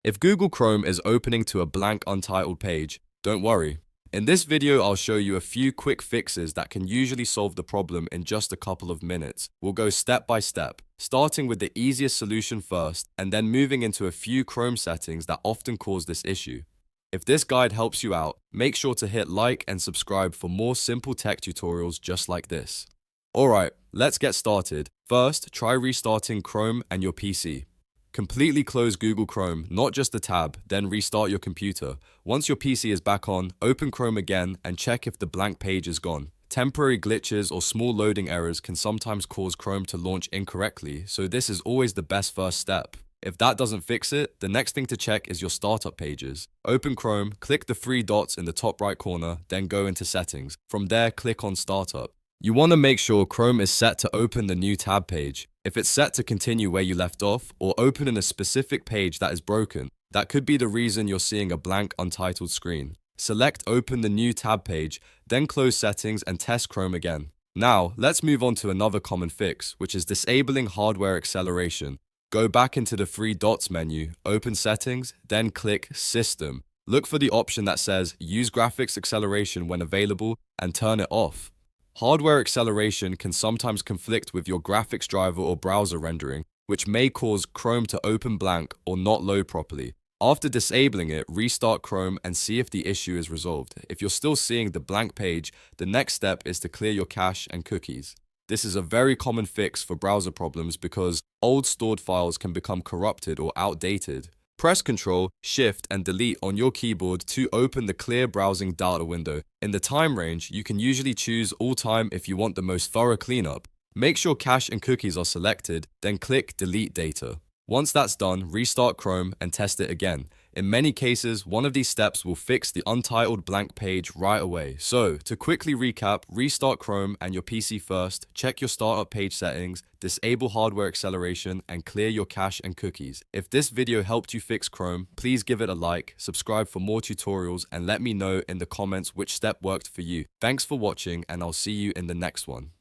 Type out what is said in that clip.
If Google Chrome is opening to a blank untitled page, don't worry. In this video, I'll show you a few quick fixes that can usually solve the problem in just a couple of minutes. We'll go step by step, starting with the easiest solution first, and then moving into a few Chrome settings that often cause this issue. If this guide helps you out, make sure to hit like and subscribe for more simple tech tutorials just like this. Alright, let's get started. First, try restarting Chrome and your PC. Completely close Google Chrome, not just the tab, then restart your computer. Once your PC is back on, open Chrome again and check if the blank page is gone. Temporary glitches or small loading errors can sometimes cause Chrome to launch incorrectly, so this is always the best first step. If that doesn't fix it, the next thing to check is your startup pages. Open Chrome, click the three dots in the top right corner, then go into Settings. From there, click on Startup. You want to make sure Chrome is set to open the new tab page. If it's set to continue where you left off or open in a specific page that is broken, that could be the reason you're seeing a blank untitled screen. Select Open the new tab page, then close Settings and test Chrome again. Now, let's move on to another common fix, which is disabling hardware acceleration. Go back into the three dots menu, open Settings, then click System. Look for the option that says Use graphics acceleration when available and turn it off. Hardware acceleration can sometimes conflict with your graphics driver or browser rendering, which may cause Chrome to open blank or not load properly. After disabling it, restart Chrome and see if the issue is resolved. If you're still seeing the blank page, the next step is to clear your cache and cookies. This is a very common fix for browser problems because old stored files can become corrupted or outdated. Press Ctrl, Shift, and Delete on your keyboard to open the clear browsing data window. In the time range, you can usually choose all time if you want the most thorough cleanup. Make sure cache and cookies are selected, then click Delete Data. Once that's done, restart Chrome and test it again. In many cases, one of these steps will fix the untitled blank page right away. So, to quickly recap, restart Chrome and your PC first, check your startup page settings, disable hardware acceleration, and clear your cache and cookies. If this video helped you fix Chrome, please give it a like, subscribe for more tutorials, and let me know in the comments which step worked for you. Thanks for watching, and I'll see you in the next one.